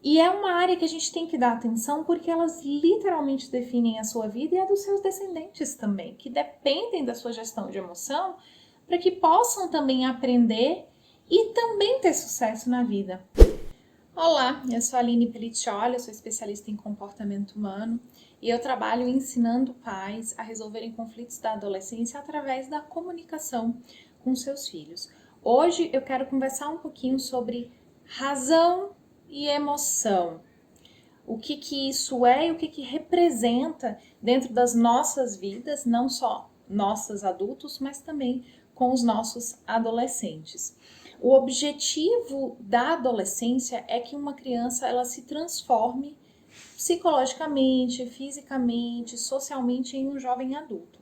E é uma área que a gente tem que dar atenção porque elas literalmente definem a sua vida e a dos seus descendentes também, que dependem da sua gestão de emoção para que possam também aprender e também ter sucesso na vida. Olá, eu sou a Aline Pelliccioli, eu sou especialista em comportamento humano e eu trabalho ensinando pais a resolverem conflitos da adolescência através da comunicação com seus filhos. Hoje eu quero conversar um pouquinho sobre razão e emoção. O que isso é e o que representa dentro das nossas vidas, não só nossos adultos, mas também com os nossos adolescentes. O objetivo da adolescência é que uma criança ela se transforme psicologicamente, fisicamente, socialmente em um jovem adulto.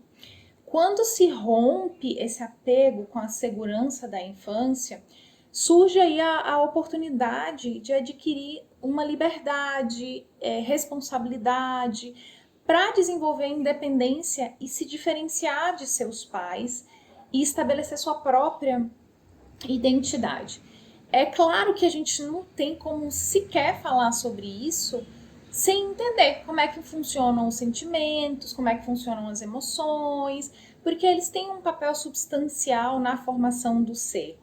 Quando se rompe esse apego com a segurança da infância, surge aí a oportunidade de adquirir uma liberdade, responsabilidade, para desenvolver independência e se diferenciar de seus pais e estabelecer sua própria identidade. É claro que a gente não tem como sequer falar sobre isso sem entender como é que funcionam os sentimentos, como é que funcionam as emoções, porque eles têm um papel substancial na formação do ser.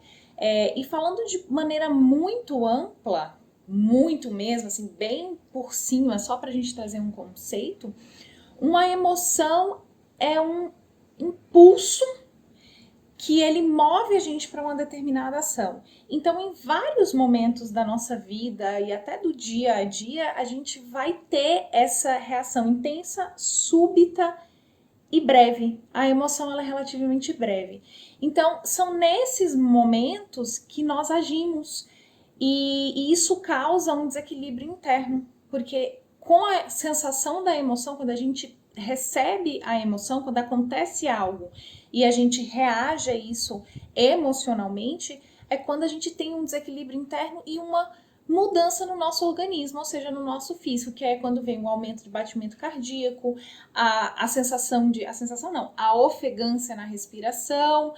E falando de maneira muito ampla, muito mesmo, assim, bem por cima, só para a gente trazer um conceito, uma emoção é um impulso que ele move a gente para uma determinada ação. Então, em vários momentos da nossa vida e até do dia a dia, a gente vai ter essa reação intensa, súbita e breve. A emoção ela é relativamente breve. Então, são nesses momentos que nós agimos e isso causa um desequilíbrio interno, porque com a sensação da emoção, quando a gente recebe a emoção, quando acontece algo e a gente reage a isso emocionalmente, é quando a gente tem um desequilíbrio interno e uma mudança no nosso organismo, ou seja, no nosso físico, que é quando vem o aumento de batimento cardíaco, a sensação de. A sensação não, a ofegância na respiração,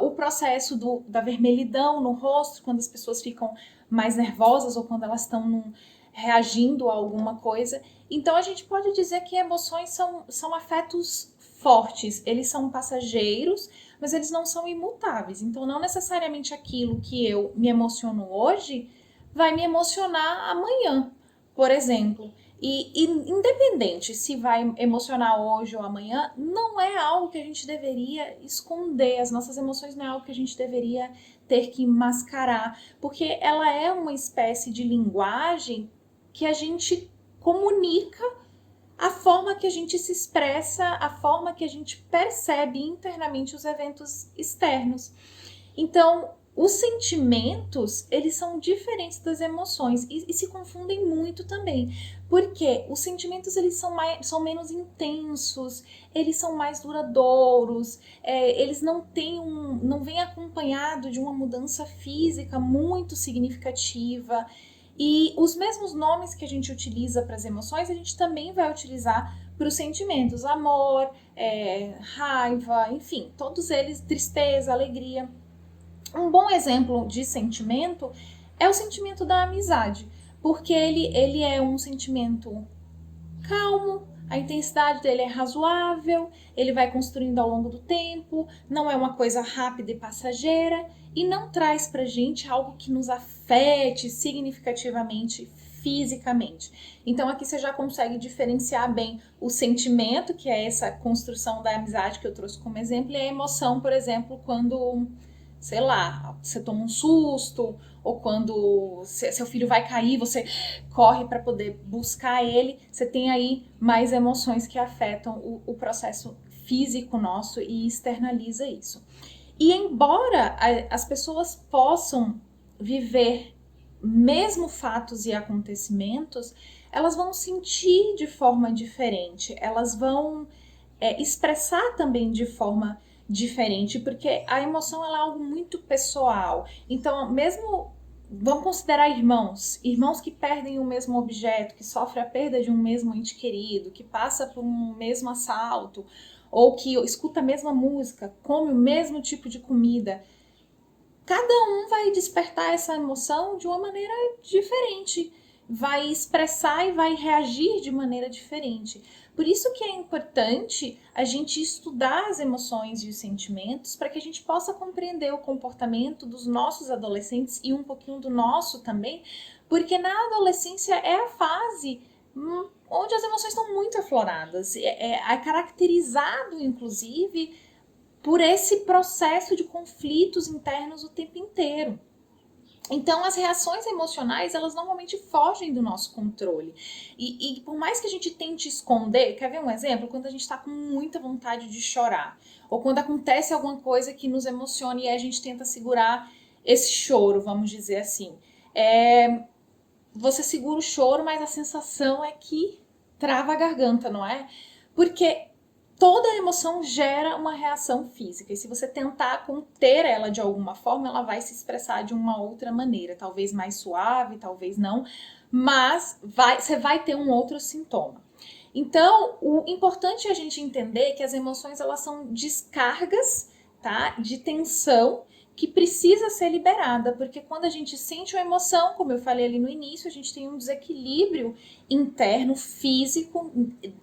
o processo da vermelhidão no rosto, quando as pessoas ficam mais nervosas ou quando elas estão reagindo a alguma coisa. Então a gente pode dizer que emoções são afetos fortes, eles são passageiros, mas eles não são imutáveis. Então não necessariamente aquilo que eu me emociono hoje vai me emocionar amanhã, por exemplo. E independente se vai emocionar hoje ou amanhã, não é algo que a gente deveria esconder. As nossas emoções não é algo que a gente deveria ter que mascarar, porque ela é uma espécie de linguagem que a gente comunica a forma que a gente se expressa, a forma que a gente percebe internamente os eventos externos. Então, os sentimentos, eles são diferentes das emoções e se confundem muito também, porque os sentimentos eles são menos intensos, eles são mais duradouros, eles não vêm acompanhado de uma mudança física muito significativa. E os mesmos nomes que a gente utiliza para as emoções, a gente também vai utilizar para os sentimentos, amor, raiva, enfim, todos eles, tristeza, alegria. Um bom exemplo de sentimento é o sentimento da amizade, porque ele é um sentimento calmo, a intensidade dele é razoável, ele vai construindo ao longo do tempo, não é uma coisa rápida e passageira e não traz pra gente algo que nos afete significativamente fisicamente. Então aqui você já consegue diferenciar bem o sentimento, que é essa construção da amizade que eu trouxe como exemplo, e a emoção, por exemplo, quando, sei lá, você toma um susto, ou quando seu filho vai cair, você corre para poder buscar ele, você tem aí mais emoções que afetam o processo físico nosso e externaliza isso. E embora as pessoas possam viver mesmo fatos e acontecimentos, elas vão sentir de forma diferente, elas vão expressar também de forma diferente, porque a emoção ela é algo muito pessoal. Então, mesmo vamos considerar irmãos que perdem o mesmo objeto, que sofrem a perda de um mesmo ente querido, que passa por um mesmo assalto, ou que escuta a mesma música, come o mesmo tipo de comida. Cada um vai despertar essa emoção de uma maneira diferente. vai expressar e vai reagir de maneira diferente. Por isso que é importante a gente estudar as emoções e os sentimentos para que a gente possa compreender o comportamento dos nossos adolescentes e um pouquinho do nosso também, porque na adolescência é a fase onde as emoções estão muito afloradas. É caracterizado, inclusive, por esse processo de conflitos internos o tempo inteiro. Então, as reações emocionais, elas normalmente fogem do nosso controle. E por mais que a gente tente esconder, quer ver um exemplo? Quando a gente está com muita vontade de chorar, ou quando acontece alguma coisa que nos emociona e a gente tenta segurar esse choro, vamos dizer assim. Você segura o choro, mas a sensação é que trava a garganta, não é? Porque toda emoção gera uma reação física. E se você tentar conter ela de alguma forma, ela vai se expressar de uma outra maneira. Talvez mais suave, talvez não. Mas você vai ter um outro sintoma. Então, o importante é a gente entender que as emoções, elas são descargas, tá, de tensão que precisa ser liberada, porque quando a gente sente uma emoção, como eu falei ali no início, a gente tem um desequilíbrio interno, físico,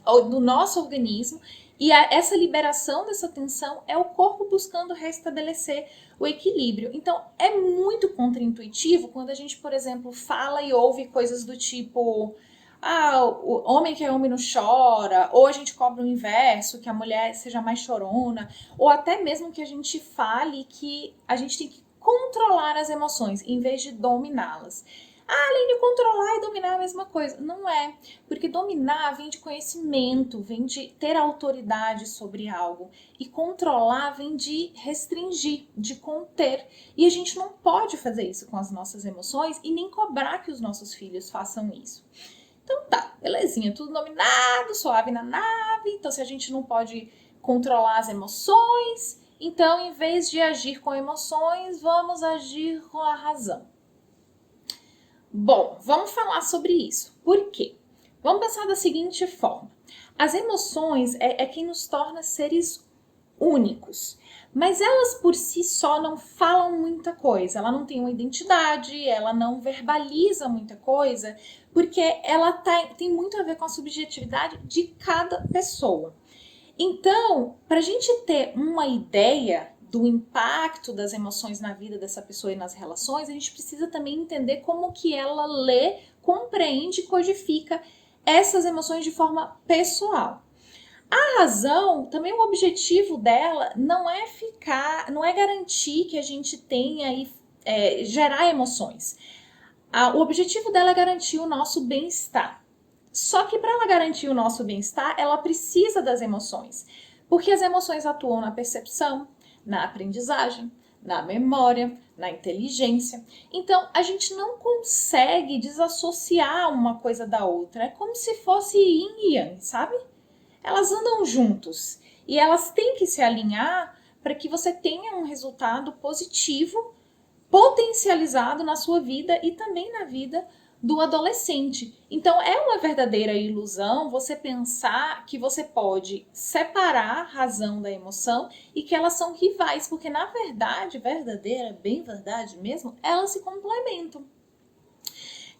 do nosso organismo, e essa liberação dessa tensão é o corpo buscando restabelecer o equilíbrio. Então, é muito contraintuitivo quando a gente, por exemplo, fala e ouve coisas do tipo: o homem que é homem não chora, ou a gente cobra o inverso, que a mulher seja mais chorona, ou até mesmo que a gente fale que a gente tem que controlar as emoções em vez de dominá-las. Aline, controlar e dominar é a mesma coisa. Não é, porque dominar vem de conhecimento, vem de ter autoridade sobre algo, e controlar vem de restringir, de conter. E a gente não pode fazer isso com as nossas emoções e nem cobrar que os nossos filhos façam isso. Então tá, belezinha, tudo dominado, suave na nave. Então, se a gente não pode controlar as emoções, então, em vez de agir com emoções, vamos agir com a razão. Bom, vamos falar sobre isso. Por quê? Vamos pensar da seguinte forma. As emoções é quem nos torna seres únicos. Mas elas por si só não falam muita coisa. Ela não tem uma identidade, ela não verbaliza muita coisa, porque ela tem muito a ver com a subjetividade de cada pessoa. Então, para a gente ter uma ideia do impacto das emoções na vida dessa pessoa e nas relações, a gente precisa também entender como que ela lê, compreende e codifica essas emoções de forma pessoal. A razão, também o objetivo dela não é garantir que a gente tenha e gerar emoções. O objetivo dela é garantir o nosso bem-estar. Só que para ela garantir o nosso bem-estar, ela precisa das emoções. Porque as emoções atuam na percepção, na aprendizagem, na memória, na inteligência. Então, a gente não consegue desassociar uma coisa da outra. É como se fosse yin e yang, sabe? Elas andam juntos e elas têm que se alinhar para que você tenha um resultado positivo, potencializado na sua vida e também na vida do adolescente. Então, é uma verdadeira ilusão você pensar que você pode separar a razão da emoção e que elas são rivais, porque na verdade, verdadeira, bem verdade mesmo, elas se complementam.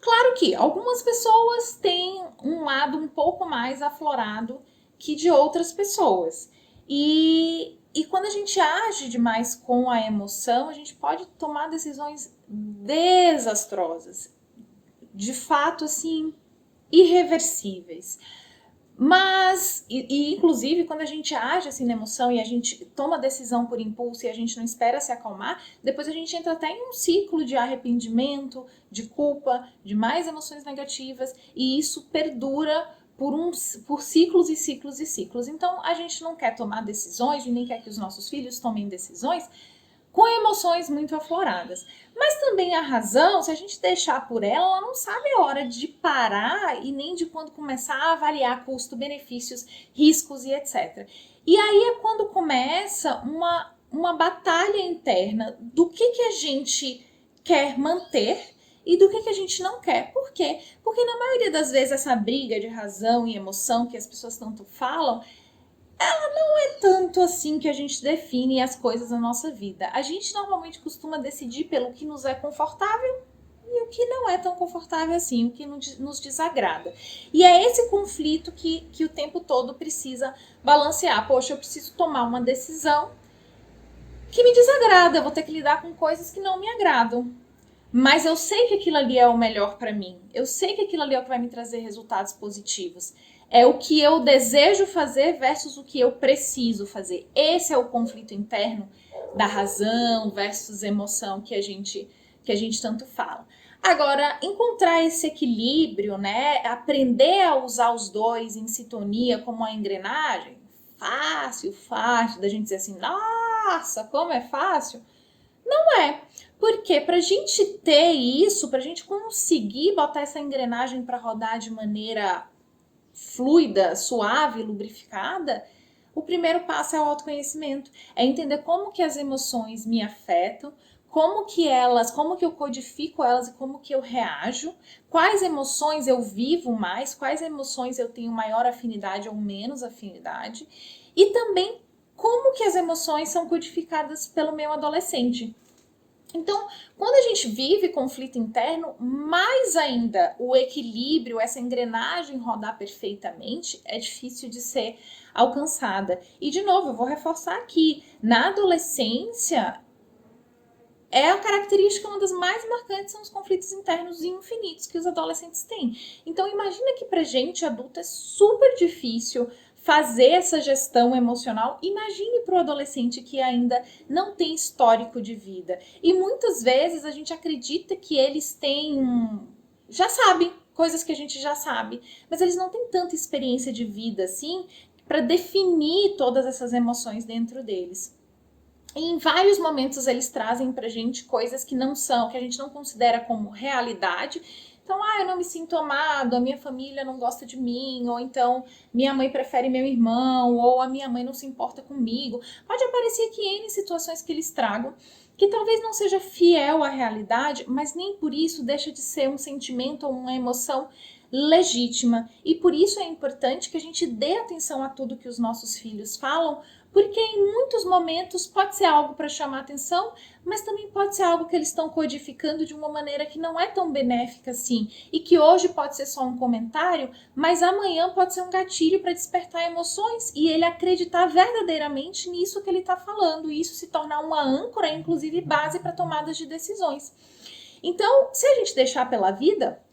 Claro que algumas pessoas têm um lado um pouco mais aflorado que de outras pessoas. E quando a gente age demais com a emoção, a gente pode tomar decisões desastrosas, de fato, assim, irreversíveis. Mas, inclusive, quando a gente age assim na emoção e a gente toma decisão por impulso e a gente não espera se acalmar, depois a gente entra até em um ciclo de arrependimento, de culpa, de mais emoções negativas, e isso perdura por ciclos e ciclos e ciclos. Então, a gente não quer tomar decisões e nem quer que os nossos filhos tomem decisões com emoções muito afloradas. Mas também a razão, se a gente deixar por ela não sabe a hora de parar e nem de quando começar a avaliar custo, benefícios, riscos e etc. E aí é quando começa uma batalha interna do que a gente quer manter e do que a gente não quer. Por quê? Porque na maioria das vezes essa briga de razão e emoção que as pessoas tanto falam, ela não é tanto assim que a gente define as coisas na nossa vida. A gente normalmente costuma decidir pelo que nos é confortável e o que não é tão confortável assim, o que nos desagrada. E é esse conflito que o tempo todo precisa balancear. Poxa, eu preciso tomar uma decisão que me desagrada, eu vou ter que lidar com coisas que não me agradam. Mas eu sei que aquilo ali é o melhor para mim. Eu sei que aquilo ali é o que vai me trazer resultados positivos. É o que eu desejo fazer versus o que eu preciso fazer. Esse é o conflito interno da razão versus emoção que a gente tanto fala. Agora, encontrar esse equilíbrio, né? Aprender a usar os dois em sintonia como a engrenagem, fácil da gente dizer assim, nossa, como é fácil. Não é. Porque para a gente ter isso, para a gente conseguir botar essa engrenagem para rodar de maneira fluida, suave, lubrificada, o primeiro passo é o autoconhecimento. É entender como que as emoções me afetam, como que eu codifico elas e como que eu reajo, quais emoções eu vivo mais, quais emoções eu tenho maior afinidade ou menos afinidade, e também como que as emoções são codificadas pelo meu adolescente. Então, quando a gente vive conflito interno, mais ainda o equilíbrio, essa engrenagem rodar perfeitamente, é difícil de ser alcançada. E, de novo, eu vou reforçar aqui: na adolescência, é a característica, uma das mais marcantes, são os conflitos internos infinitos que os adolescentes têm. Então, imagina que pra gente adulta é super difícil fazer essa gestão emocional. Imagine para o adolescente que ainda não tem histórico de vida. E muitas vezes a gente acredita que eles têm, já sabem coisas que a gente já sabe, mas eles não têm tanta experiência de vida assim para definir todas essas emoções dentro deles. E em vários momentos eles trazem pra gente coisas que não são, que a gente não considera como realidade. Então, eu não me sinto amado, a minha família não gosta de mim, ou então minha mãe prefere meu irmão, ou a minha mãe não se importa comigo. Pode aparecer aqui N situações que eles tragam, que talvez não seja fiel à realidade, mas nem por isso deixa de ser um sentimento ou uma emoção legítima. E por isso é importante que a gente dê atenção a tudo que os nossos filhos falam, porque em muitos momentos pode ser algo para chamar atenção, mas também pode ser algo que eles estão codificando de uma maneira que não é tão benéfica assim, e que hoje pode ser só um comentário, mas amanhã pode ser um gatilho para despertar emoções e ele acreditar verdadeiramente nisso que ele está falando, e isso se tornar uma âncora, inclusive base para tomadas de decisões. Então, se a gente deixar pela vida,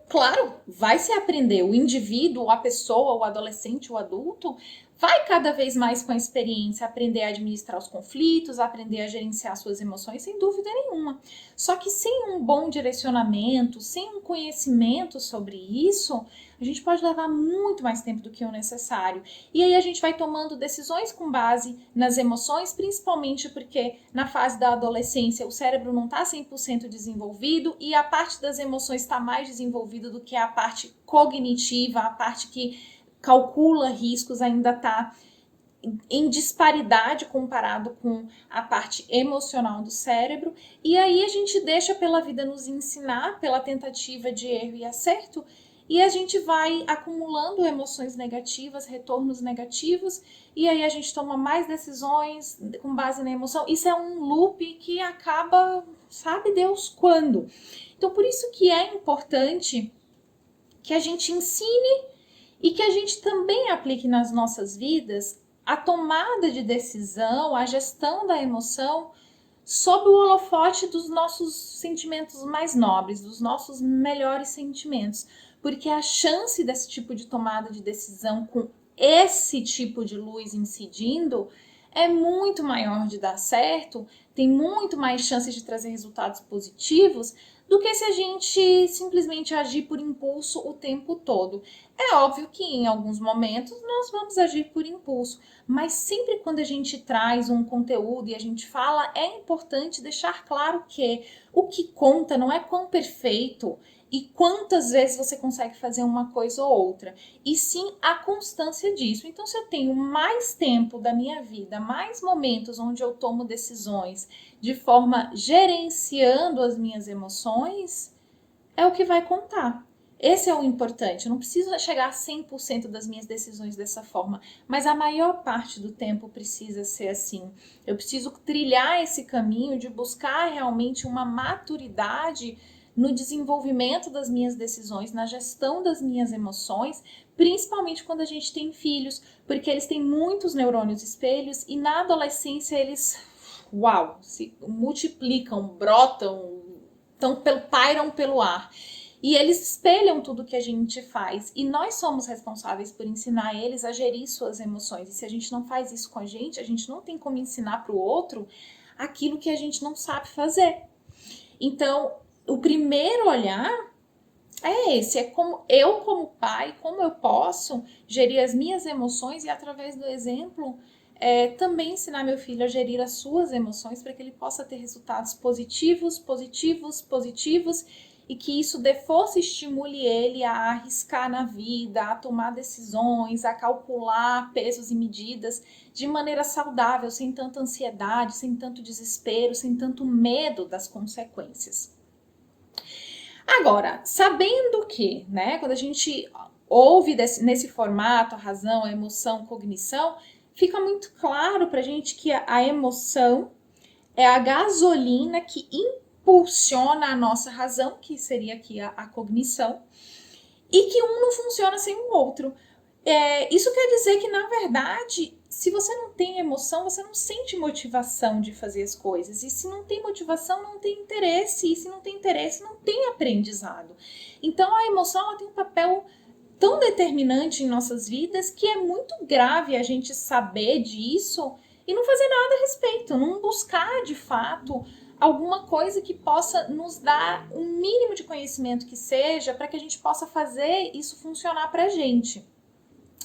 claro, vai se aprender. O indivíduo, a pessoa, o adolescente, o adulto, vai cada vez mais com a experiência aprender a administrar os conflitos, aprender a gerenciar suas emoções, sem dúvida nenhuma. Só que sem um bom direcionamento, sem um conhecimento sobre isso, a gente pode levar muito mais tempo do que o necessário. E aí a gente vai tomando decisões com base nas emoções, principalmente porque na fase da adolescência o cérebro não está 100% desenvolvido e a parte das emoções está mais desenvolvida do que a parte cognitiva, a parte que calcula riscos, ainda está em disparidade comparado com a parte emocional do cérebro, e aí a gente deixa pela vida nos ensinar, pela tentativa de erro e acerto, e a gente vai acumulando emoções negativas, retornos negativos, e aí a gente toma mais decisões com base na emoção. Isso é um loop que acaba, sabe Deus quando. Então, por isso que é importante que a gente ensine e que a gente também aplique nas nossas vidas a tomada de decisão, a gestão da emoção sob o holofote dos nossos sentimentos mais nobres, dos nossos melhores sentimentos. Porque a chance desse tipo de tomada de decisão com esse tipo de luz incidindo é muito maior de dar certo, tem muito mais chances de trazer resultados positivos do que se a gente simplesmente agir por impulso o tempo todo. É óbvio que em alguns momentos nós vamos agir por impulso, mas sempre quando a gente traz um conteúdo e a gente fala, é importante deixar claro que o que conta não é quão perfeito e quantas vezes você consegue fazer uma coisa ou outra, e sim a constância disso. Então, se eu tenho mais tempo da minha vida, mais momentos onde eu tomo decisões de forma gerenciando as minhas emoções, é o que vai contar. Esse é o importante, eu não preciso chegar a 100% das minhas decisões dessa forma, mas a maior parte do tempo precisa ser assim. Eu preciso trilhar esse caminho de buscar realmente uma maturidade no desenvolvimento das minhas decisões, na gestão das minhas emoções, principalmente quando a gente tem filhos, porque eles têm muitos neurônios espelhos e na adolescência eles, uau, se multiplicam, brotam, pairam pelo ar. E eles espelham tudo que a gente faz. E nós somos responsáveis por ensinar eles a gerir suas emoções. E se a gente não faz isso com a gente não tem como ensinar para o outro aquilo que a gente não sabe fazer. Então, o primeiro olhar é esse, é como pai, como eu posso gerir as minhas emoções e através do exemplo também ensinar meu filho a gerir as suas emoções para que ele possa ter resultados positivos, positivos, positivos e que isso dê força e estimule ele a arriscar na vida, a tomar decisões, a calcular pesos e medidas de maneira saudável, sem tanta ansiedade, sem tanto desespero, sem tanto medo das consequências. Agora, sabendo que, né, quando a gente ouve nesse formato a razão, a emoção, a cognição, fica muito claro pra gente que a emoção é a gasolina que impulsiona a nossa razão, que seria aqui a cognição, e que um não funciona sem o outro. Isso quer dizer que, na verdade, se você não tem emoção, você não sente motivação de fazer as coisas. E se não tem motivação, não tem interesse. E se não tem interesse, não tem aprendizado. Então, a emoção ela tem um papel tão determinante em nossas vidas que é muito grave a gente saber disso e não fazer nada a respeito, não buscar de fato alguma coisa que possa nos dar um mínimo de conhecimento que seja para que a gente possa fazer isso funcionar para a gente.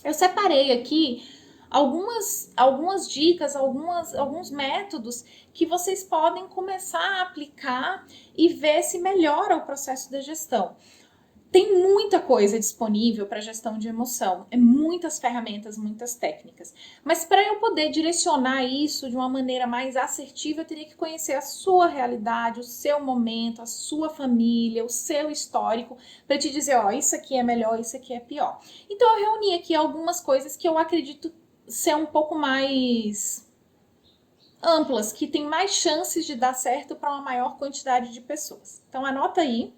Eu separei aqui algumas dicas, alguns métodos que vocês podem começar a aplicar e ver se melhora o processo da gestão. Tem muita coisa disponível para gestão de emoção, muitas ferramentas, muitas técnicas. Mas para eu poder direcionar isso de uma maneira mais assertiva, eu teria que conhecer a sua realidade, o seu momento, a sua família, o seu histórico, para te dizer, ó, isso aqui é melhor, isso aqui é pior. Então eu reuni aqui algumas coisas que eu acredito ser um pouco mais amplas, que tem mais chances de dar certo para uma maior quantidade de pessoas. Então anota aí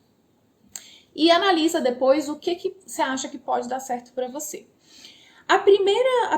e analisa depois o que você acha que pode dar certo para você. A primeira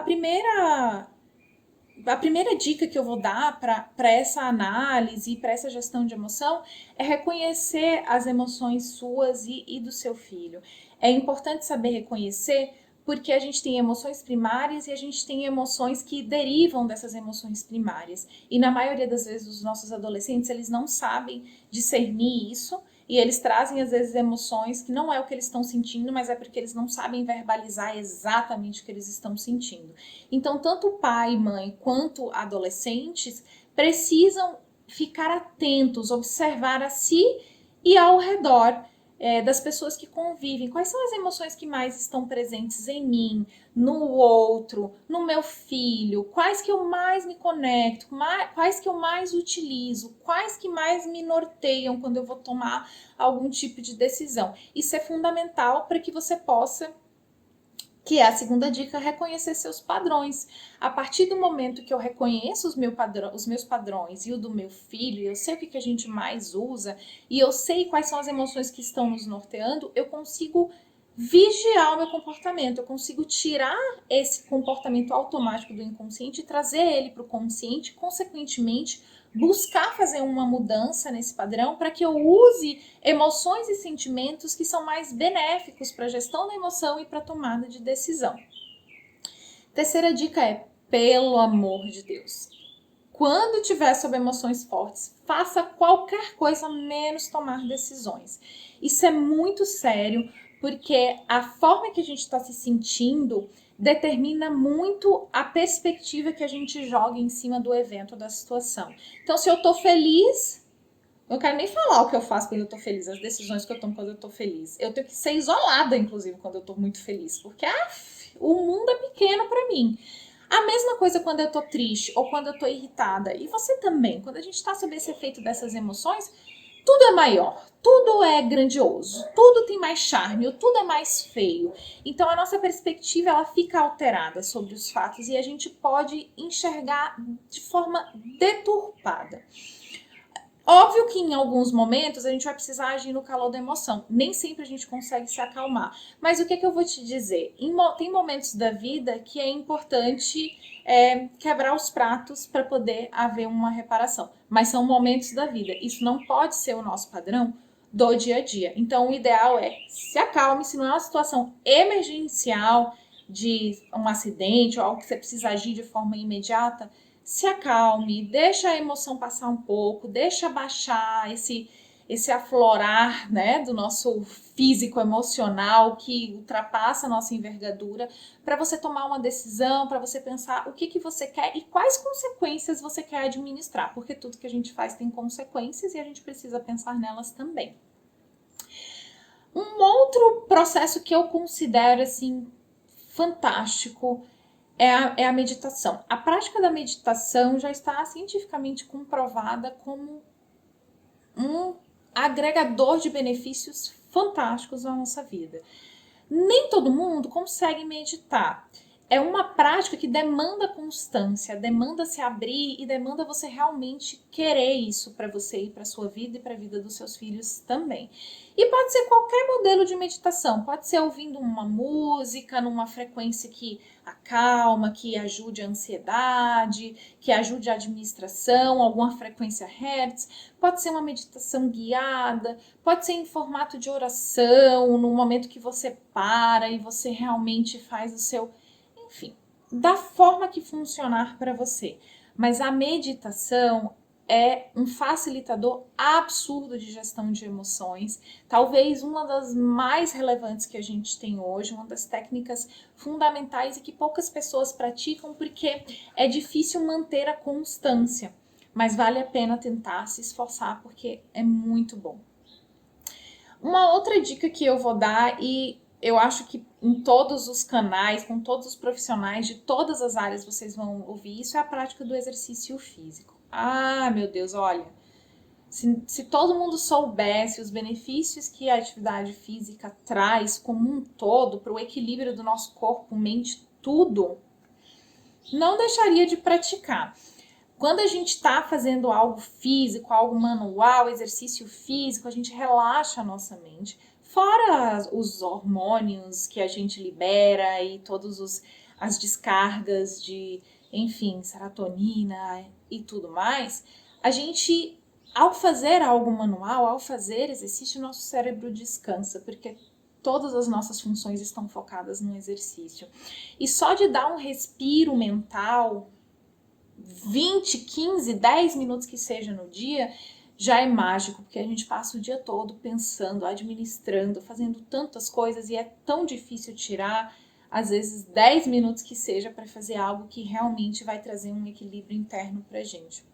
dica que eu vou dar para essa análise e para essa gestão de emoção é reconhecer as emoções suas e do seu filho. É importante saber reconhecer porque a gente tem emoções primárias e a gente tem emoções que derivam dessas emoções primárias. E na maioria das vezes os nossos adolescentes, eles não sabem discernir isso e eles trazem às vezes emoções que não é o que eles estão sentindo, mas é porque eles não sabem verbalizar exatamente o que eles estão sentindo. Então, tanto pai, mãe, quanto adolescentes precisam ficar atentos, observar a si e ao redor das pessoas que convivem. Quais são as emoções que mais estão presentes em mim, no outro, no meu filho? Quais que eu mais me conecto? Quais que eu mais utilizo? Quais que mais me norteiam quando eu vou tomar algum tipo de decisão? Isso é fundamental para que você possa, que é a segunda dica, reconhecer seus padrões. A partir do momento que eu reconheço os meus padrões e o do meu filho, eu sei o que a gente mais usa, e eu sei quais são as emoções que estão nos norteando, eu consigo vigiar o meu comportamento, eu consigo tirar esse comportamento automático do inconsciente e trazer ele para o consciente, consequentemente, buscar fazer uma mudança nesse padrão para que eu use emoções e sentimentos que são mais benéficos para a gestão da emoção e para a tomada de decisão. Terceira dica é, pelo amor de Deus, quando tiver sob emoções fortes, faça qualquer coisa menos tomar decisões. Isso é muito sério, porque a forma que a gente está se sentindo determina muito a perspectiva que a gente joga em cima do evento, da situação. Então, se eu tô feliz, eu não quero nem falar o que eu faço quando eu tô feliz, as decisões que eu tomo quando eu tô feliz. Eu tenho que ser isolada, inclusive, quando eu tô muito feliz, porque o mundo é pequeno para mim. A mesma coisa quando eu tô triste ou quando eu tô irritada. E você também, quando a gente tá sob esse efeito dessas emoções, tudo é maior, tudo é grandioso, tudo tem mais charme, tudo é mais feio. Então a nossa perspectiva ela fica alterada sobre os fatos e a gente pode enxergar de forma deturpada. Óbvio que em alguns momentos a gente vai precisar agir no calor da emoção. Nem sempre a gente consegue se acalmar. Mas o que eu vou te dizer? Tem momentos da vida que é importante quebrar os pratos para poder haver uma reparação. Mas são momentos da vida. Isso não pode ser o nosso padrão do dia a dia. Então o ideal é se acalme, se não é uma situação emergencial de um acidente ou algo que você precisa agir de forma imediata, se acalme, deixa a emoção passar um pouco, deixa baixar esse aflorar, né, do nosso físico emocional que ultrapassa a nossa envergadura, para você tomar uma decisão, para você pensar o que você quer e quais consequências você quer administrar, porque tudo que a gente faz tem consequências e a gente precisa pensar nelas também. Um outro processo que eu considero assim fantástico é a meditação. A prática da meditação já está cientificamente comprovada como um agregador de benefícios fantásticos na nossa vida. Nem todo mundo consegue meditar. É uma prática que demanda constância, demanda se abrir e demanda você realmente querer isso para você e para sua vida e para a vida dos seus filhos também. E pode ser qualquer modelo de meditação, pode ser ouvindo uma música numa frequência que acalma, que ajude a ansiedade, que ajude a administração, alguma frequência Hertz, pode ser uma meditação guiada, pode ser em formato de oração, no momento que você para e você realmente faz o seu, enfim, da forma que funcionar para você. Mas a meditação é um facilitador absurdo de gestão de emoções, talvez uma das mais relevantes que a gente tem hoje, uma das técnicas fundamentais e que poucas pessoas praticam porque é difícil manter a constância, mas vale a pena tentar se esforçar porque é muito bom. Uma outra dica que eu vou dar, e eu acho que em todos os canais, com todos os profissionais de todas as áreas vocês vão ouvir isso, é a prática do exercício físico. Ah, meu Deus, olha, se todo mundo soubesse os benefícios que a atividade física traz como um todo para o equilíbrio do nosso corpo, mente, tudo, não deixaria de praticar. Quando a gente está fazendo algo físico, algo manual, exercício físico, a gente relaxa a nossa mente. Fora os hormônios que a gente libera e todas as descargas de, enfim, serotonina e tudo mais, a gente, ao fazer algo manual, ao fazer exercício, nosso cérebro descansa, porque todas as nossas funções estão focadas no exercício. E só de dar um respiro mental, 20, 15, 10 minutos que seja no dia, já é mágico, porque a gente passa o dia todo pensando, administrando, fazendo tantas coisas e é tão difícil tirar, às vezes, 10 minutos que seja para fazer algo que realmente vai trazer um equilíbrio interno pra gente.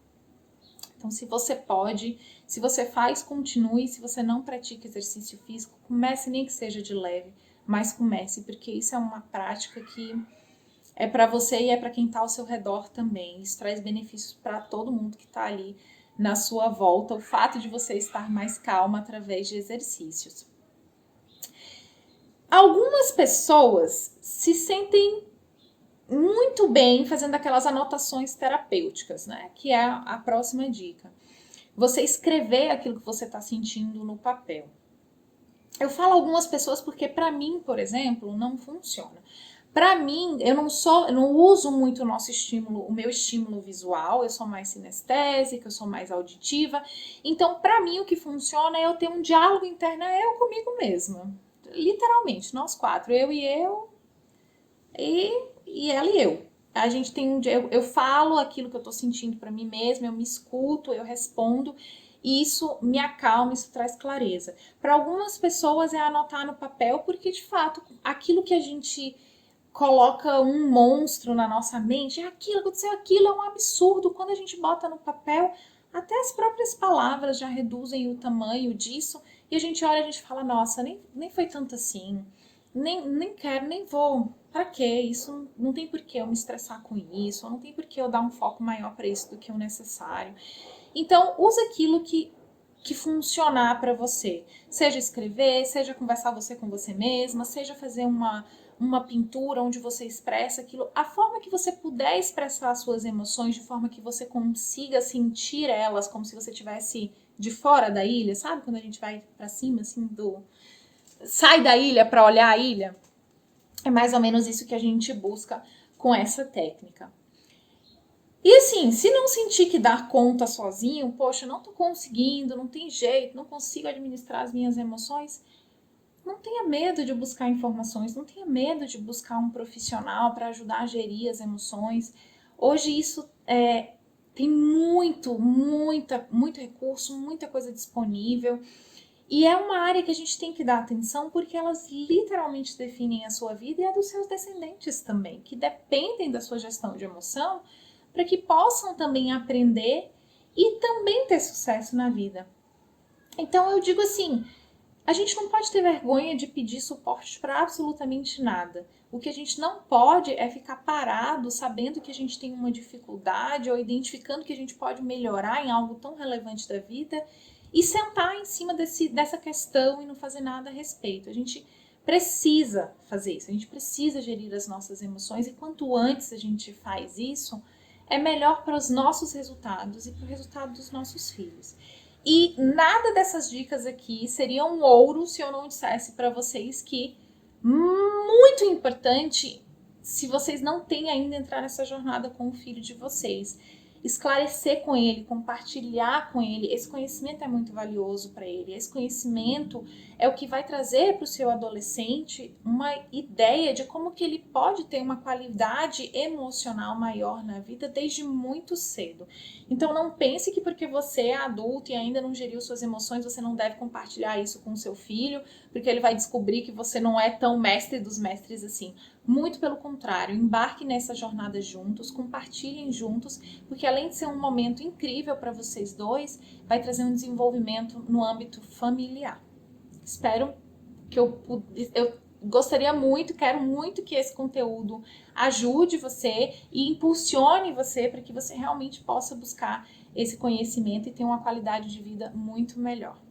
Então, se você pode, se você faz, continue. Se você não pratica exercício físico, comece nem que seja de leve, mas comece, porque isso é uma prática que é para você e é para quem está ao seu redor também. Isso traz benefícios para todo mundo que está ali na sua volta, o fato de você estar mais calma através de exercícios. Algumas pessoas se sentem muito bem fazendo aquelas anotações terapêuticas, né? Que é a próxima dica. Você escrever aquilo que você está sentindo no papel. Eu falo algumas pessoas porque para mim, por exemplo, não funciona. Para mim, eu não uso muito o meu estímulo visual, eu sou mais sinestésica, eu sou mais auditiva. Então, para mim, o que funciona é eu ter um diálogo interno, eu comigo mesma. Literalmente, nós quatro, eu e ela e eu. A gente tem eu falo aquilo que eu tô sentindo para mim mesma, eu me escuto, eu respondo. E isso me acalma, isso traz clareza. Para algumas pessoas é anotar no papel, porque de fato, aquilo que a gente coloca um monstro na nossa mente, aconteceu aquilo, é um absurdo. Quando a gente bota no papel, até as próprias palavras já reduzem o tamanho disso, e a gente olha e a gente fala, nossa, nem foi tanto assim, nem quero, nem vou, pra quê? Isso não tem por que eu me estressar com isso, não tem por que eu dar um foco maior para isso do que o necessário. Então, usa aquilo que que funcionar para você. Seja escrever, seja conversar você com você mesma, seja fazer uma pintura onde você expressa aquilo. A forma que você puder expressar as suas emoções, de forma que você consiga sentir elas, como se você estivesse de fora da ilha, sabe? Quando a gente vai para cima, assim, sai da ilha para olhar a ilha. É mais ou menos isso que a gente busca com essa técnica. E assim, se não sentir que dar conta sozinho, poxa, não tô conseguindo, não tem jeito, não consigo administrar as minhas emoções, não tenha medo de buscar informações, não tenha medo de buscar um profissional para ajudar a gerir as emoções. Hoje isso tem muito recurso, muita coisa disponível. E é uma área que a gente tem que dar atenção porque elas literalmente definem a sua vida e a dos seus descendentes também, que dependem da sua gestão de emoção para que possam também aprender e também ter sucesso na vida. Então eu digo assim, a gente não pode ter vergonha de pedir suporte para absolutamente nada. O que a gente não pode é ficar parado sabendo que a gente tem uma dificuldade ou identificando que a gente pode melhorar em algo tão relevante da vida e sentar em cima dessa questão e não fazer nada a respeito. A gente precisa fazer isso, a gente precisa gerir as nossas emoções e quanto antes a gente faz isso, é melhor para os nossos resultados e para o resultado dos nossos filhos. E nada dessas dicas aqui seria um ouro se eu não dissesse para vocês que muito importante, se vocês não têm ainda entrar nessa jornada com o filho de vocês, esclarecer com ele, compartilhar com ele. Esse conhecimento é muito valioso para ele. Esse conhecimento é o que vai trazer para o seu adolescente uma ideia de como que ele pode ter uma qualidade emocional maior na vida desde muito cedo. Então não pense que porque você é adulto e ainda não geriu suas emoções, você não deve compartilhar isso com o seu filho, porque ele vai descobrir que você não é tão mestre dos mestres assim. Muito pelo contrário, embarque nessa jornada juntos, compartilhem juntos, porque além de ser um momento incrível para vocês dois, vai trazer um desenvolvimento no âmbito familiar. Espero que eu gostaria muito, quero muito que esse conteúdo ajude você e impulsione você para que você realmente possa buscar esse conhecimento e ter uma qualidade de vida muito melhor.